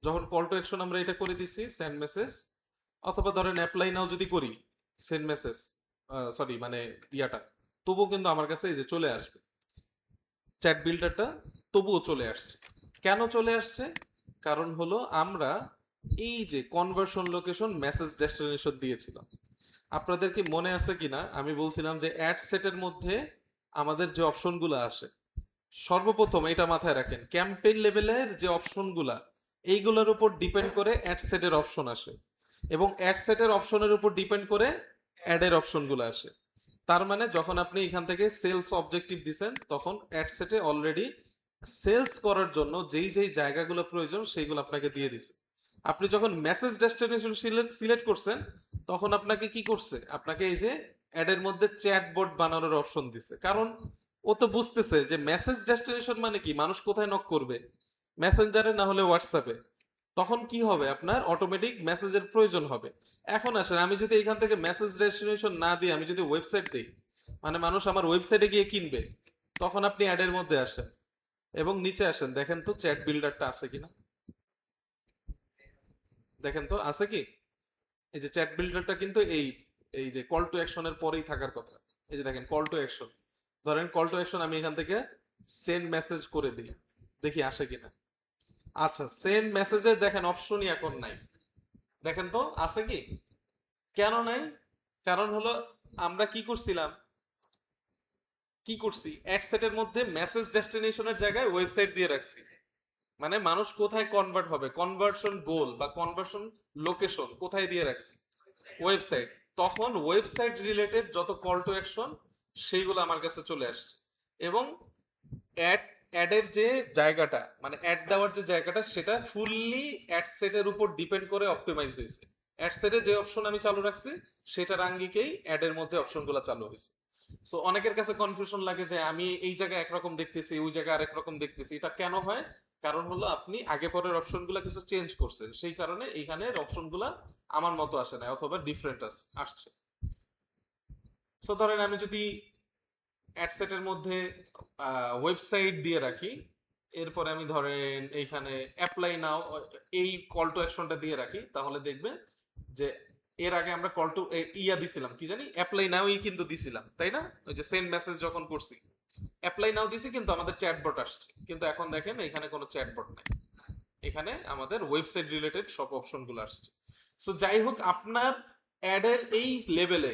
যখন কল টু অ্যাকশন আমরা এটা করে দিছি সেন্ড মেসেজ, অথবা ধরেন অ্যাপ্লাই নাও যদি করি সেন্ড মেসেজ, সরি মানে ইয়াটা, তবুও কিন্তু আমার কাছে এই যে চলে আসবে চ্যাট বিল্ডারটা, তবুও চলে আসছে। কেন চলে আসছে? কারণ হলো আমরা এই যে কনভার্সন লোকেশন মেসেজ ডেস্টিনেশন দিয়েছিলাম। আপনাদের কি মনে আছে কিনা আমি বলছিলাম যে অ্যাড সেটের মধ্যে আমাদের যে অপশনগুলো আসে, সর্বপ্রথম এটা মাথায় রাখেন, ক্যাম্পেইন লেভেলের যে অপশনগুলা এইগুলোর উপর ডিপেন্ড করে অ্যাড সেটের অপশন আসে, এবং অ্যাড সেটের অপশনের উপর ডিপেন্ড করে অ্যাডের অপশনগুলো আসে। তার মানে যখন আপনি এখান থেকে সেলস অবজেক্টিভ দিছেন তখন অ্যাড সেটে অলরেডি সেলস করার জন্য যেই যেই জায়গাগুলো প্রয়োজন সেইগুলো আপনাকে দিয়ে দিছে। আপনি যখন মেসেজ ডেস্টিনেশন সিলেক্ট করছেন তখন আপনাকে কি করছে, আপনাকে এই যে অ্যাডের মধ্যে চ্যাটবট বানানোর অপশন দিছে, কারণ ও তো বুঝতেছে যে মেসেজ ডেস্টিনেশন মানে কি, মানুষ কোথায় নক করবে, মেসেঞ্জারে না হলে হোয়াটসঅ্যাপে, তখন কি হবে, আপনার অটোমেটিক মেসেজের প্রয়োজন হবে। এখন আসেন, আমি যদি এখান থেকে মেসেজ ডেস্টিনেশন না দিয়ে আমি যদি ওয়েবসাইট দিই, মানে মানুষ আমার ওয়েবসাইটে গিয়ে কিনবে, তখন আপনি অ্যাডের মধ্যে আসেন এবং নিচে আসেন, দেখেন তো চ্যাট বিল্ডারটা আছে কিনা, দেখেন তো আছে কি। এই যে চ্যাট বিল্ডারটা কিন্তু এই এই যে কল টু অ্যাকশনের পরেই থাকার কথা। এই যে দেখেন কল টু অ্যাকশন, ধরেন কল টু অ্যাকশন আমি এখান থেকে সেন্ড মেসেজ করে দিই, দেখি আসে কিনা। আচ্ছা, সেন্ড মেসেজের দেখেন অপশনই এখন নাই, দেখেন তো আছে কি। কেন নাই? কারণ হলো আমরা কি করছি, এক সেটের মধ্যে মেসেজ ডেস্টিনেশনের জায়গায় ওয়েবসাইট দিয়ে রাখছি। মানে মানুষ কোথায় কনভার্ট হবে, কনভার্সন গোল বা কনভার্সন লোকেশন কোথায় দিয়ে রাখছি, ওয়েবসাইট। তখন ওয়েবসাইট রিলেটেড যত কল টু অ্যাকশন সেইগুলো আমার কাছে চলে আসছে। এবং অ্যাড অ্যাডের যে জায়গাটা, মানে অ্যাড দেওয়ার যে জায়গাটা, সেটা ফুললি অ্যাড সেটের উপর ডিপেন্ড করে অপটিমাইজ হয়েছে। অ্যাড সেটে যে অপশন আমি চালু রাখছি সেটার আঙ্গিকেই অ্যাডের মধ্যে অপশনগুলো চালু হয়েছে। সো অনেকের কাছে কনফিউশন লাগে যে আমি এই জায়গায় একরকম দেখতেছি, ওই জায়গায় আরেক রকম দেখতেছি। এটা কেন হয়? কারণ হলো আপনি আগে পরের অপশনগুলো কিছু চেঞ্জ করছেন, সেই কারণে এইখানের অপশনগুলো আমার মতো আসে না, অথবা ডিফারেন্ট আসছে। সো ধরেন আমি যদি অ্যাডসেটের মধ্যে ওয়েবসাইট দিয়ে রাখি, এরপরে আমি ধরেন এইখানে অ্যাপ্লাই নাও এই কল টু অ্যাকশনটা দিয়ে রাখি, তাহলে দেখবে যে এর আগে আমরা কল টু ইয়া দিছিলাম, কি জানি, অ্যাপ্লাই নাও কিন্তু দিছিলাম, তাই না? ওই যে সেন্ড মেসেজ যখন করছি অ্যাপ্লাই নাও দিছি, কিন্তু আমাদের চ্যাটবট আসছে। কিন্তু এখন দেখেন এখানে কোনো চ্যাটবট নাই, এখানে আমাদের ওয়েবসাইট রিলেটেড সব অপশনগুলো আসছে। সো যাই হোক, আপনার অ্যাডের এই লেভেলে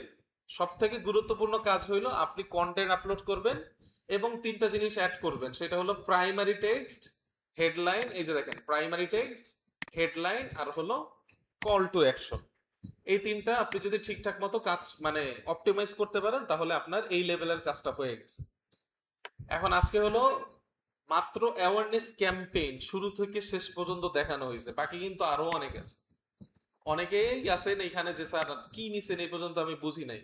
সব থেকে গুরুত্বপূর্ণ কাজ হইলো আপনি কন্টেন্ট আপলোড করবেন এবং তিনটা জিনিস অ্যাড করবেন। সেটা হলো প্রাইমারি টেক্সট, হেডলাইন, এই যে দেখেন প্রাইমারি টেক্সট, হেডলাইন, আর হলো কল টু অ্যাকশন। এই তিনটা আপনি যদি ঠিকঠাক মতো কাজ মানে অপটিমাইজ করতে পারেন, তাহলে আপনার এই লেভেলের কাজটা হয়ে গেছে। এখন আজকে হলো মাত্র অ্যাওয়ারনেস ক্যাম্পেইন শুরু থেকে শেষ পর্যন্ত দেখানো হয়েছে, বাকি কিন্তু আরো অনেক আছে। অনেকেই আছেন এইখানে যে স্যার কি নিছেন এই পর্যন্ত আমি বুঝি নাই,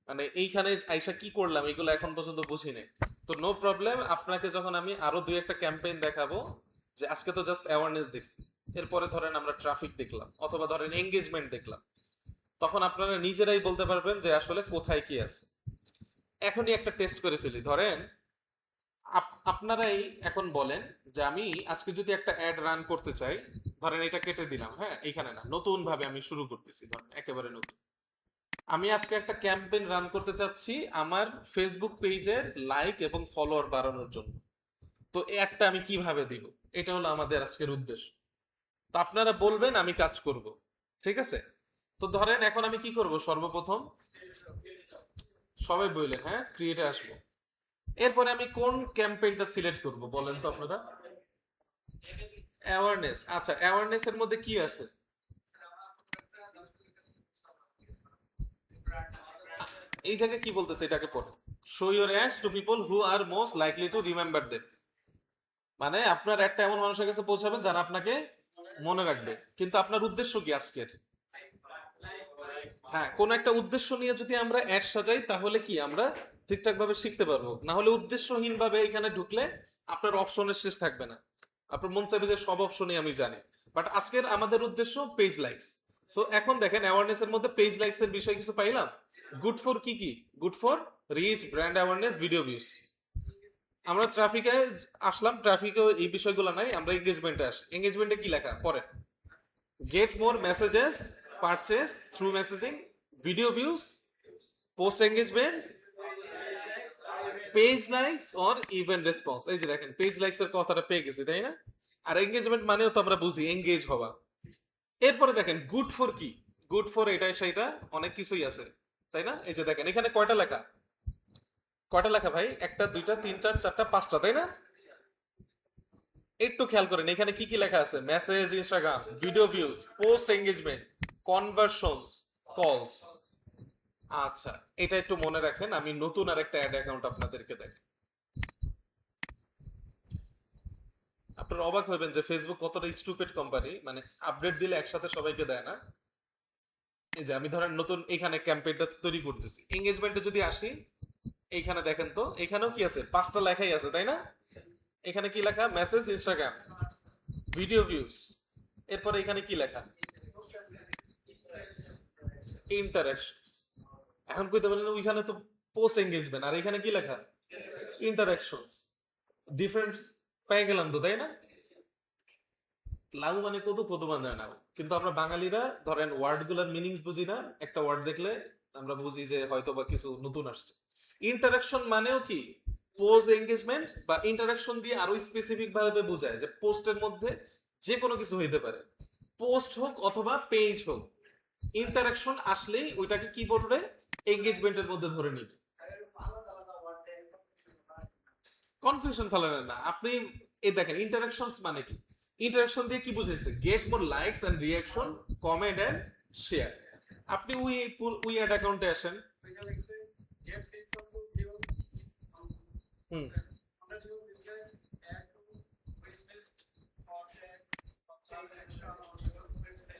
মানে এইখানে আইসা কি করলাম এগুলো এখন পর্যন্ত বুঝি নাই। তো নো প্রবলেম, আপনাকে যখন আমি আরো দুই একটা ক্যাম্পেইন দেখাবো, যে আজকে তো জাস্ট অ্যাওয়ারনেস দেখছি, এরপরে ধরেন আমরা ট্রাফিক দেখলাম অথবা ধরেন এঙ্গেজমেন্ট দেখলাম, তখন আপনারা নিজেরাই বলতে পারবেন যে আসলে কোথায় কি আছে। এখনই একটা টেস্ট করে ফেলি, ধরেন আপনারাই এখন বলেন যে আমি আজকে যদি একটা অ্যাড রান করতে চাই, ধরেন এটা কেটে দিলাম, হ্যাঁ এইখানে না, নতুন ভাবে আমি শুরু করতেছি, ধরেন একেবারে নতুন। আমি আজকে একটা ক্যাম্পেইন রান করতে চাচ্ছি আমার ফেসবুক পেজের লাইক এবং ফলোয়ার বাড়ানোর জন্য। তো অ্যাডটা আমি কিভাবে দিব, এটা হলো আমাদের আজকের উদ্দেশ্য। তো আপনারা বলবেন, আমি কাজ করব, ঠিক আছে? তো ধরেন এখন আমি কি করব, সর্বপ্রথম সবাই বললেন হ্যাঁ ক্রিয়েটে আসবো, এরপরে আমি কোন ক্যাম্পেইনটা সিলেক্ট করব বলেন তো আপনারা? অ্যাওয়ারনেস। আচ্ছা, অ্যাওয়ারনেস এর মধ্যে কি আছে? এই জায়গায় কি বলতেছে এটাকে পড়ে, show your ads to people who are most likely to remember them. মানে আপনার একটা এমন মানুষের কাছে পৌঁছাবেন যারা আপনাকে মনে রাখবে। কিন্তু আপনার উদ্দেশ্য কি আজকের? হ্যাঁ, কোন একটা উদ্দেশ্য নিয়ে যদি আমরা অ্যাড সাজাই তাহলে কি আমরা ঠিকঠাক ভাবে শিখতে পারবো। না হলে উদ্দেশ্যহীন ভাবে এখানে ঢুকলে আপনার অপশনের শেষ থাকবে না, আপনার মন চাইবে যে সব অপশনই আমি জানি। বাট আজকের আমাদের উদ্দেশ্য পেজ লাইকস। সো এখন দেখেন অ্যাওয়ারনেস এর মধ্যে পেজ লাইকস এর বিষয় কিছু পাইলাম। গুড ফর কি কি? Good for reach, brand awareness, video views. আমরা ট্রাফিকে আসলাম, ট্রাফিকে এই বিষয়গুলো নাই, আমরা এঙ্গেজমেন্টে আসি। এঙ্গেজমেন্টে কি লেখা পরে? Get more messages, purchase through messaging, video views, post engagement, page likes or event response. এই যে দেখেন পেজ লাইকস এর কথাটা পেয়ে গেছি, তাই না? আর এঙ্গেজমেন্ট মানেও তো আমরা বুঝি এঙ্গেজ হওয়া। এরপরে দেখেন গুড ফর কি? গুড ফর এটাই সেইটা অনেক কিছুই আছে, তাই না? এই যে দেখেন এখানে কয়টা লেখা, কয়টা লেখা ভাই? একটা, দুইটা, তিন, চার, চারটা, পাঁচটা, তাই না? একটু খেয়াল করেন এখানে কি কি লেখা আছে। Message, Instagram, video views, post engagement, conversions, কলস। আচ্ছা, এটা একটু মনে রাখেন, আমি নতুন আর একটা অ্যাড অ্যাকাউন্ট আপনাদেরকে দেখাই। আপনারা অবাক হবেন যে ফেসবুক কতটা স্টুপিড কোম্পানি, মানে আপডেট দিলে একসাথে সবাইকে দেয় না। এই যে আমি ধরেন নতুন এখানে ক্যাম্পেইনটা তৈরি করতেছি, এঙ্গেজমেন্টে যদি আসি, এইখানে দেখেন তো এখানেও কি আছে, পাঁচটা লেখাই আছে, তাই না? এখানে কি লেখা? মেসেজ, ইনস্টাগ্রাম, ভিডিও ভিউজ, এরপরে এখানে কি লেখা? ইন্টারাকশনস। এখন কইতে পারেন ওইখানে তো পোস্ট এঙ্গেজমেন্ট, আর এখানে কি লেখা? ইন্টারাকশনস। ডিফারেন্স পেয়ে গেলাম তো, তাই না? লাউ মানে কত, কত মানে না, কিন্তু আমরা বাঙালিরা ধরেন ওয়ার্ড গুলার মিনিংস বুঝি না, একটা ওয়ার্ড দেখলে আমরা বুঝি যে হয়তো বা কিছু নতুন আসছে। ইন্টারাকশন মানেও কি পোজ এঙ্গেজমেন্ট, বা ইন্টারাকশন দিয়ে আরো স্পেসিফিক ভাবে বোঝায় যে পোস্টের মধ্যে যে কোনো কিছু হইতে পারে, পোস্ট হোক অথবা পেজ হোক, ইন্টারাকশন আসলেই ওইটাকে কি বলবে? এঙ্গেজমেন্টের মধ্যে ধরে নিবে। কনফিউশন ফেলানো না আপনি। এই দেখেন ইন্টারাকশনস মানে কি, ইন্টারাকশন দিয়ে কি বুঝাইছে? Get more likes and reaction, comment and share. আপনি উই অ্যাড অ্যাকাউন্টে আসেন। হুম,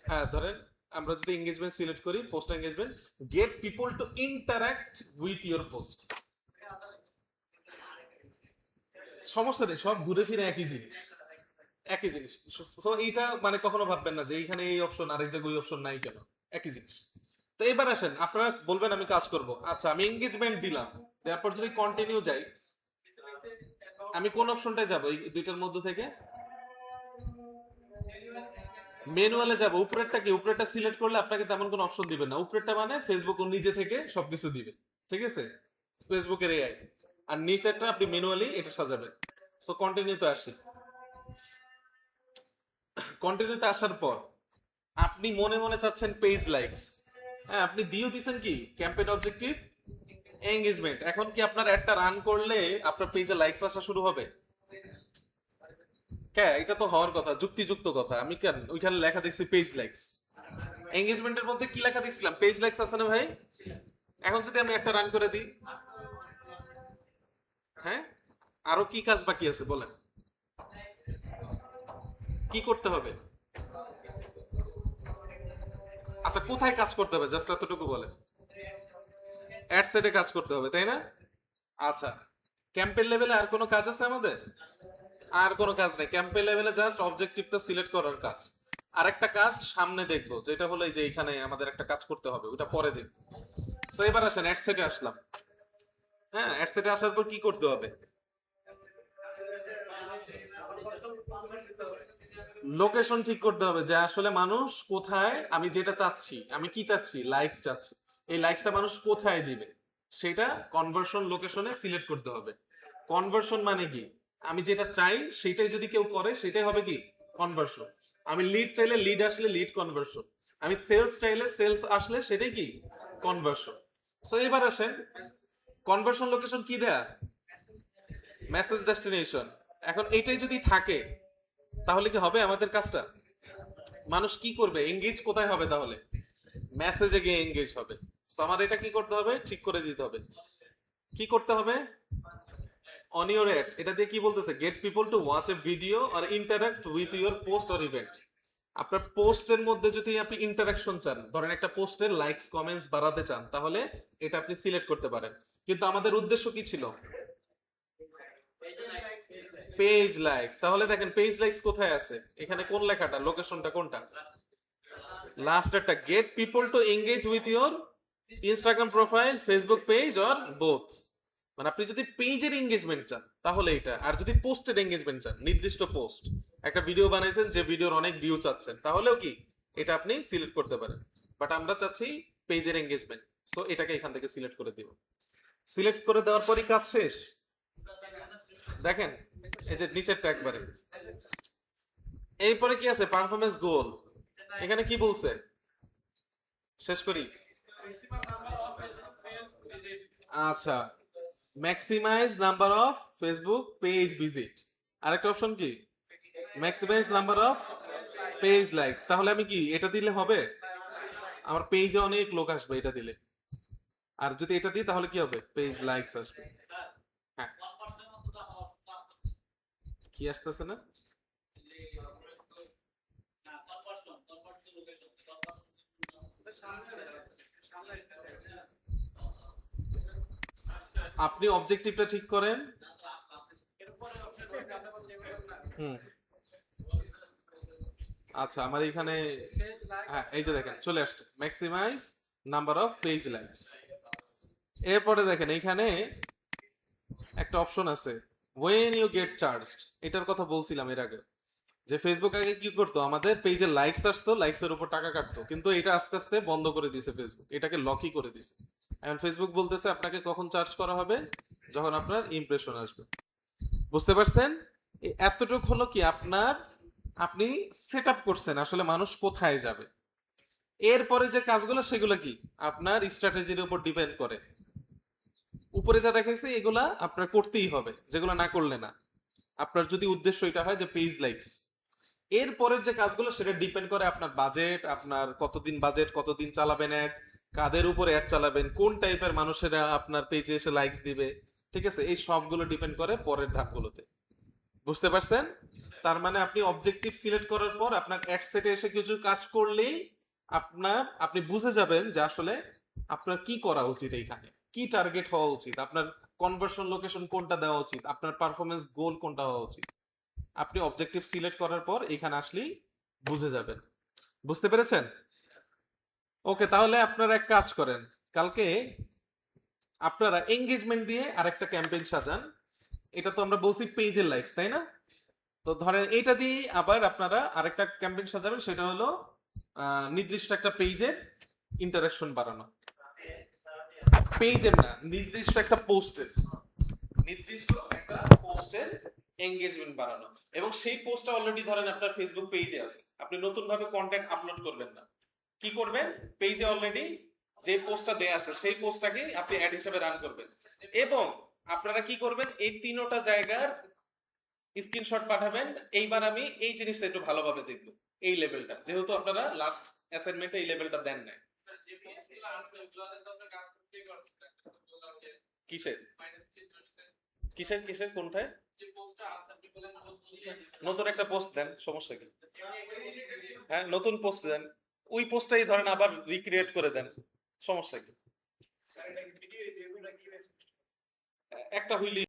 হ্যাঁ ধরেন আমরা যদি এঙ্গেজমেন্ট সিলেক্ট করি, post engagement, get people to interact with your post. সমস্যা নেই, সব ঘুরে ফিরে একই জিনিস, একই জিনিস। সো এইটা মানে কখনো ভাববেন না যে এইখানে এই অপশন আর এক জায়গায় ওই অপশন নাই কেন, একই জিনিস। তো এবার আসেন, আপনারা বলবেন আমি কাজ করব, আচ্ছা আমি এঙ্গেজমেন্ট দিলাম, তারপর যদি কন্টিনিউ যাই, আমি কোন অপশনটায় যাব এই দুইটার মধ্যে থেকে? ম্যানুয়ালে যাব। উপরেরটা কি? উপরেরটা সিলেক্ট করলে আপনাকে তেমন কোনো অপশন দিবে না। উপরেরটা মানে ফেসবুক নিজে থেকে সবকিছু দিবে, ঠিক আছে, ফেসবুকের এআই। আর নিচেরটা আপনি ম্যানুয়ালি এটা সাজাবেন। সো কন্টিনিউতে আসি। কন্টিনিউতে আসার পর আপনি মনে মনে চাচ্ছেন পেজ লাইকস, হ্যাঁ আপনি দিয়েও দিছেন কি ক্যাম্পেইন অবজেক্টিভ এঙ্গেজমেন্ট। এখন কি আপনার একটা রান করলে আপনার পেজে লাইকস আসা শুরু হবে? হ্যাঁ এটা তো হওয়ার কথা, যুক্তিযুক্ত কথা। আমি কেন ওইখানে লেখা দেখছি পেজ লাইকস, এঙ্গেজমেন্টের মধ্যে কি লেখা দেখছিলাম? পেজ লাইকস আছে না ভাই? এখন যদি আমি একটা রান করে দিই, হ্যাঁ আরো কি কাজ বাকি আছে বলেন, কি করতে হবে? আচ্ছা কোথায় কাজ করতে হবে জাস্ট এতটুকু বলেন। অ্যাড সেটে কাজ করতে হবে, তাই না? আচ্ছা, ক্যাম্পেইন লেভেলে আর কোনো কাজ আছে আমাদের? আর কোনো কাজ নেই, ক্যাম্পেইন লেভেলে জাস্ট অবজেক্টিভটা সিলেক্ট করার কাজ। আরেকটা কাজ সামনে দেখবো, যেটা হলো এই যে এখানে আমাদের একটা কাজ করতে হবে, ওটা পরে দেখবো। তো এবার আসেন অ্যাড সেটে আসলাম। হ্যাঁ অ্যাড সেটে আসার পর কি করতে হবে? লোকেশন ঠিক করতে হবে, যে আসলে মানুষ কোথায়, আমি যেটা চাচ্ছি, আমি কি চাচ্ছি, লাইকস চাচ্ছি, এই লাইকসটা মানুষ কোথায় দিবে সেটা কনভার্সন লোকেশনে সিলেক্ট করতে হবে। কনভার্সন মানে কি? আমি যেটা চাই সেটাই যদি কেউ করে সেটাই হবে কি কনভার্সন। আমি লিড চাইলে লিড আসলে লিড কনভার্সন, আমি সেলস চাইলে সেলস আসলে সেটাই কি কনভার্সন। সো এবার আসেন, কনভার্সন লোকেশন কি দেয়া? Message destination. এখন এইটাই যদি থাকে তাহলে কি হবে আমাদের কাজটা? মানুষ কি করবে, এঙ্গেজ কোথায় হবে? তাহলে মেসেজে গিয়ে এঙ্গেজ হবে। সো আমার এটা কি করতে হবে? ঠিক করে দিতে হবে। কি করতে হবে? অন ইওর এড, এটা দিয়ে কি বলতেছে? Gate people to watch A video or interact with your post or event. আপনার পোস্টের মধ্যে যদি আপনি ইন্টারাকশন চান, ধরেন একটা পোস্টের লাইকস কমেন্টস বাড়াতে চান, তাহলে এটা আপনি সিলেক্ট করতে পারেন। কিন্তু আমাদের উদ্দেশ্য কি ছিল? Page likes. তাহলে দেখেন পেজ লাইকস কোথায় আছে, এখানে কোন লেখাটা, লোকেশনটা কোনটা? লাস্টেরটা, get people to engage with your Instagram profile, Facebook page or both. মানে আপনি যদি পেজের এঙ্গেজমেন্ট চান তাহলে এটা, আর যদি পোস্টের এঙ্গেজমেন্ট চান, নির্দিষ্ট পোস্ট, একটা ভিডিও বানাইছেন যে ভিডিওর অনেক ভিউ চাচ্ছেন, তাহলেও কি এটা আপনি সিলেক্ট করতে পারেন। বাট আমরা চাচ্ছি পেজের এঙ্গেজমেন্ট, সো এটাকে এখান থেকে সিলেক্ট করে দিব। সিলেক্ট করে দেওয়ার পরই কাজ শেষ। দেখেন এই যে নিচেরটা একবারে, এরপরে কি আছে? Performance goal. এখানে কি বলছে? শেষ করি। আচ্ছা, maximise number of Facebook page visit. আরেকটা অপশন কি? Maximise number of page likes. তাহলে আমি কি এটা দিলে হবে? আমার পেজে অনেক লোক আসবে এটা দিলে। আর যদি এটা দিই তাহলে কি হবে? পেজ লাইকস আসবে। হ্যাঁ, কি আসতেছে না? আপনি অবজেক্টিভটা ঠিক করেন। হুম, আচ্ছা আমার এখানে হ্যাঁ এই যে দেখেন চলে আসছে maximise number of page likes. এরপরে দেখেন এইখানে একটা অপশন আছে ওয়েন ইউ গেট চার্জড, এটার কথা বলছিলাম এর আগে যে ফেসবুক আগে কি করতো আমাদের পেজে লাইকস আসতো, লাইকস এর উপর টাকা কাটতো, কিন্তু এটা আস্তে আস্তে বন্ধ করে দিয়েছে ফেসবুক, এটাকে লকই করে দিয়েছে। এখন ফেসবুক বলতেছে আপনাকে কখন চার্জ করা হবে, যখন আপনার ইমপ্রেশন আসবে। বুঝতে পারছেন? এতটুক হলো কি আপনার, আপনি সেট আপ করছেন আসলে মানুষ কোথায় যাবে। এরপরে যে কাজগুলো সেগুলো কি আপনার স্ট্র্যাটেজির উপর ডিপেন্ড করে। উপরে যা দেখেছি এগুলা আপনার করতেই হবে, যেগুলো না করলে না। আপনার যদি উদ্দেশ্য এটা হয় যে পেজ লাইকস, এর পরের যে কাজগুলো সেটা ডিপেন্ড করে আপনার বাজেট, আপনার কতদিন বাজেট, কতদিন চালাবেন অ্যাড, কাদের উপর অ্যাড চালাবেন, কোন টাইপের মানুষেরা আপনার পেজে এসে লাইকস দিবে, ঠিক আছে, এই সবগুলো ডিপেন্ড করে পরের ধাপগুলোতে। বুঝতে পারছেন? তার মানে আপনি অবজেক্টিভ সিলেক্ট করার পর আপনার অ্যাড সেটে এসে কিছু কাজ করলেই আপনি বুঝে যাবেন যে আসলে আপনার কি করা উচিত, এইখানে কি টার্গেট হওয়া উচিত, আপনার কনভার্সন লোকেশন কোনটা দেওয়া উচিত, আপনার পারফরমেন্স গোল কোনটা হওয়া উচিত। আপনি অবজেক্টিভ সিলেক্ট করার পর এখানে আসলেই বুঝে যাবেন। বুঝতে পেরেছেন? ওকে, তাহলে আপনারা এক কাজ করেন, কালকে আপনারা এঙ্গেজমেন্ট দিয়ে আরেকটা ক্যাম্পেইন সাজান। এটা তো আমরা বলছি পেজের লাইকস, তাই না? তো ধরেন এটা দিয়ে আবার আপনারা আরেকটা ক্যাম্পেইন সাজাবেন, সেটা হলো নির্দিষ্ট একটা পেজের ইন্টারাকশন বাড়ানো। পেজের না, নির্দিষ্ট একটা পোস্টের, নির্দিষ্ট একটা পোস্টের এঙ্গেজমেন্ট বাড়ানো। এবং সেই পোস্টটা অলরেডি ধরেন আপনার ফেসবুক পেজে আছে, আপনি নতুন ভাবে কন্টেন্ট আপলোড করবেন না। কি করবেন, পেজে অলরেডি যে পোস্টটা দেয়া আছে সেই পোস্টটাকে আপনি অ্যাড হিসেবে রান করবেন। এবং আপনারা কি করবেন, এই তিনটা জায়গার স্ক্রিনশট পাঠাবেন। এইবার আমি এই জিনিসটা একটু ভালোভাবে দেখবো, এই লেভেলটা, যেহেতু আপনারা লাস্ট অ্যাসাইনমেন্টে এই লেভেলটা দেন নাই। স্যার যে পেজগুলো আছে ওগুলোতে তো আমরা কাজ করতেই পারছি না, বললাম যে কিসের -3%। কিসের কিসের কোনটায়? যে পোস্টটা আছে আপনি বলেন পোস্ট দিয়ে নতুন একটা পোস্ট দেন, সমস্যা কি? হ্যাঁ নতুন পোস্ট দেন, ওই পোস্টটাই ধরেন আবার রিক্রিয়েট করে দেন, সমস্যা কি? ভিডিও এগুলো কি একটা হইলে